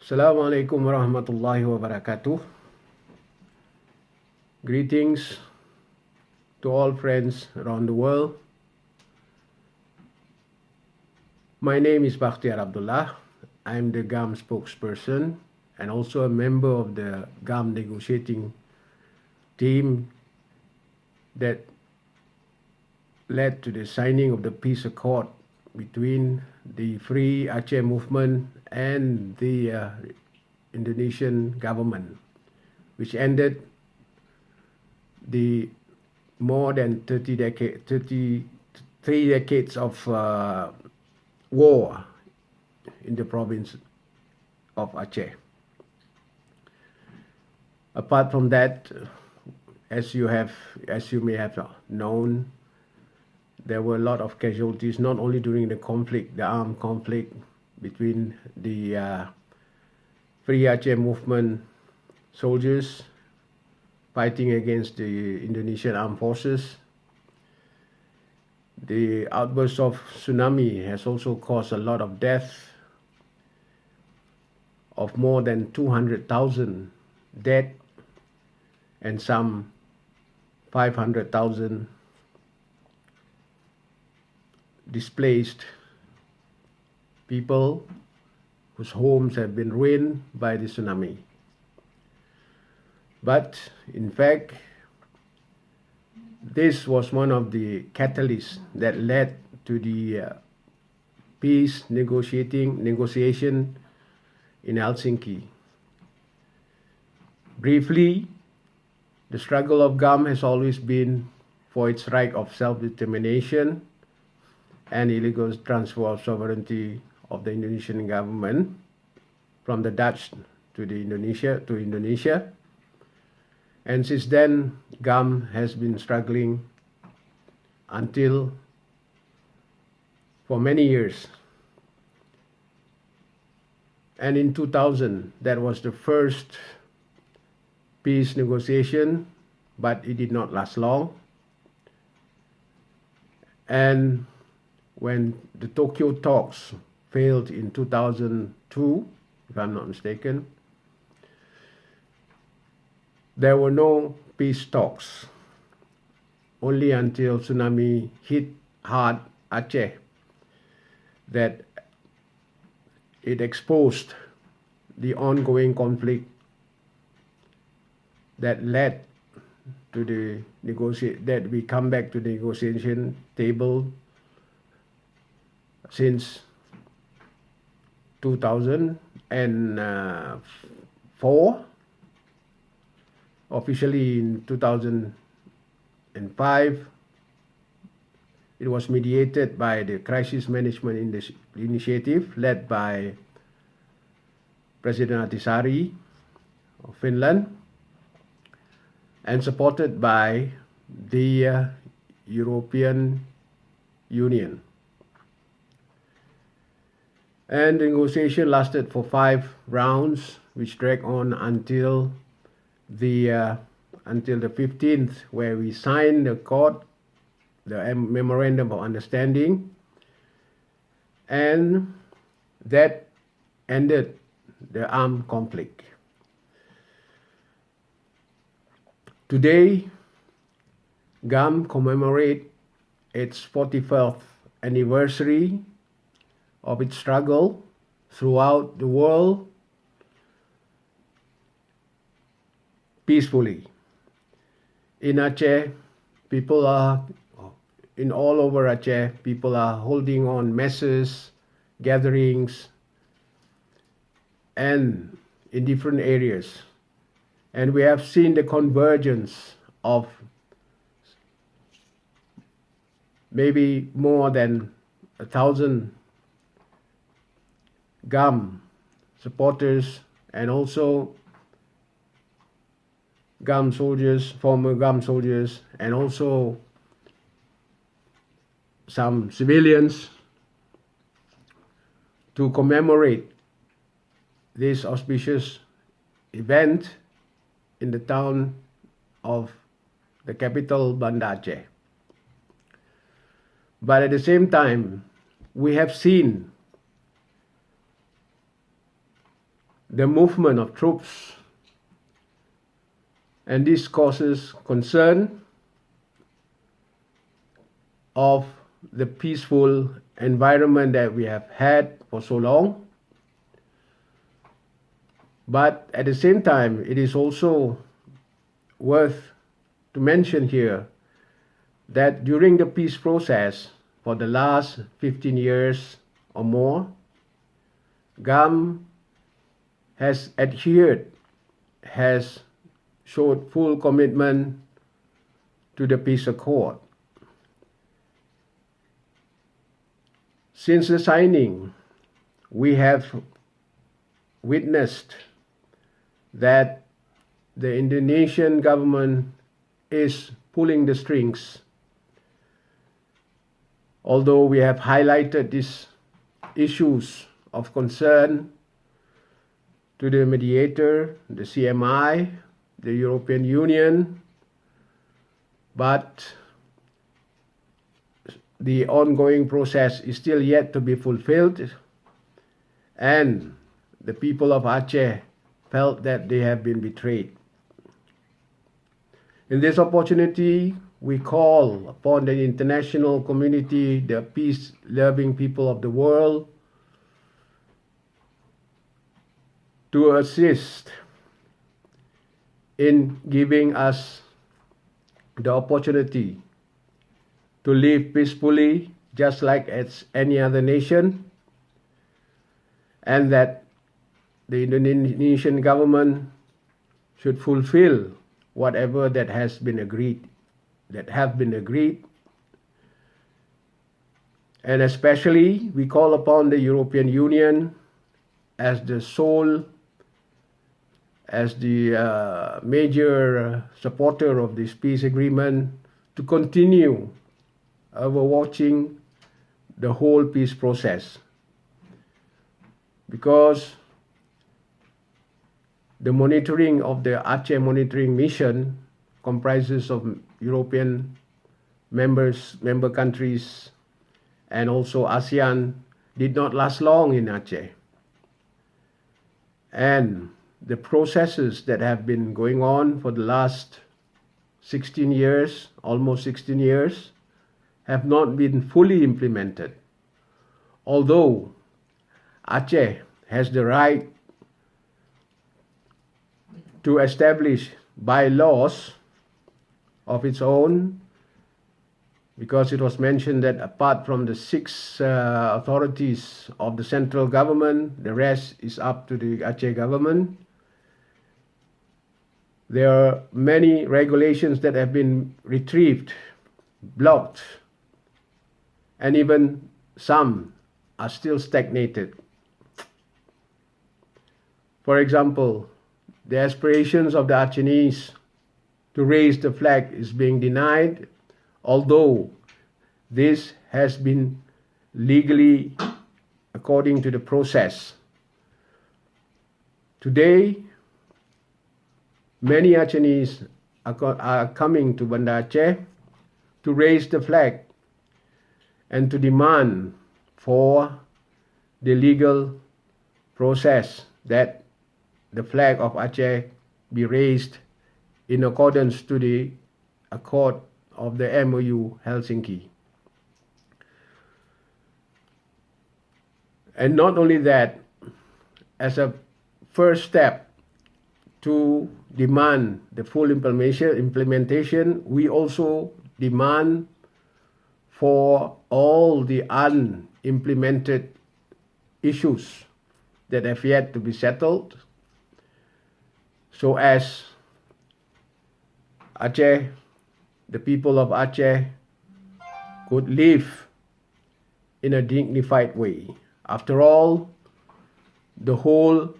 Assalamu'alaikum warahmatullahi wabarakatuh. Greetings to all friends around the world. My name is Bakhtiar Abdullah. I'm the GAM spokesperson and also a member of the GAM negotiating team that led to the signing of the peace accord between the Free Aceh movement and the Indonesian government, which ended the more than 33 decades of war in the province of Aceh. Apart from that, as you may have known, there were a lot of casualties, not only during the conflict, the armed conflict between the Free Aceh movement soldiers fighting against the Indonesian armed forces. The outburst of tsunami has also caused a lot of death, of more than 200,000 dead and some 500,000 displaced people whose homes have been ruined by the tsunami. But in fact, this was one of the catalysts that led to the peace negotiation in Helsinki. Briefly, the struggle of GAM has always been for its right of self-determination and illegal transfer of sovereignty of the Indonesian government from the Dutch to Indonesia. And since then, GAM has been struggling for many years. And in 2000, that was the first peace negotiation, but it did not last long. And when the Tokyo talks failed in 2002, if I'm not mistaken, there were no peace talks. Only until tsunami hit hard Aceh that it exposed the ongoing conflict that led to that we come back to the negotiation table since 2004, officially in 2005. It was mediated by the Crisis Management Initiative led by President Ahtisaari of Finland and supported by the European Union. And the negotiation lasted for 5 rounds, which dragged on until the 15th, where we signed the memorandum of understanding, and that ended the armed conflict. Today, GAM commemorates its 45th anniversary of its struggle throughout the world peacefully. In Aceh, all over Aceh, people are holding on masses, gatherings, and in different areas. And we have seen the convergence of maybe more than 1,000 GAM supporters and also GAM soldiers, former GAM soldiers, and also some civilians to commemorate this auspicious event in the town of the capital, Banda Aceh. But at the same time, we have seen the movement of troops, and this causes concern of the peaceful environment that we have had for so long. But at the same time, it is also worth to mention here that during the peace process for the last 15 years or more, GAM has adhered, has showed full commitment to the peace accord. Since the signing, we have witnessed that the Indonesian government is pulling the strings. Although we have highlighted these issues of concern to the mediator, the CMI, the European Union, but the ongoing process is still yet to be fulfilled, and the people of Aceh felt that they have been betrayed. In this opportunity, we call upon the international community, the peace-loving people of the world, to assist in giving us the opportunity to live peacefully, just like as any other nation, and that the Indonesian government should fulfill whatever that have been agreed, and especially we call upon the European Union as the major supporter of this peace agreement to continue overwatching the whole peace process, because the monitoring of the Aceh monitoring mission comprises of European member countries and also ASEAN did not last long in Aceh. And the processes that have been going on for the last 16 years, almost 16 years, have not been fully implemented. Although Aceh has the right to establish bylaws of its own, because it was mentioned that apart from the 6 authorities of the central government, the rest is up to the Aceh government. There are many regulations that have been retrieved, blocked, and even some are still stagnated. For example, the aspirations of the Acehnese to raise the flag is being denied, although this has been legally according to the process. Today, many Acehnese are coming to Banda Aceh to raise the flag and to demand for the legal process that the flag of Aceh be raised in accordance to the accord of the MOU Helsinki. And not only that, as a first step to demand the full implementation, we also demand for all the unimplemented issues that have yet to be settled, so as Aceh, the people of Aceh, could live in a dignified way. After all, the whole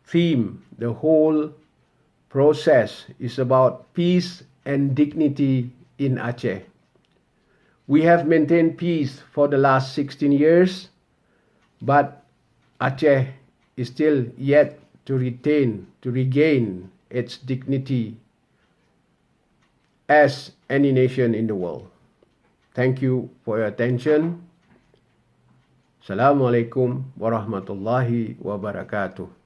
theme, the whole process is about peace and dignity in Aceh. We have maintained peace for the last 16 years, but Aceh is still yet to regain its dignity as any nation in the world. Thank you for your attention. Assalamu'alaikum warahmatullahi wabarakatuh.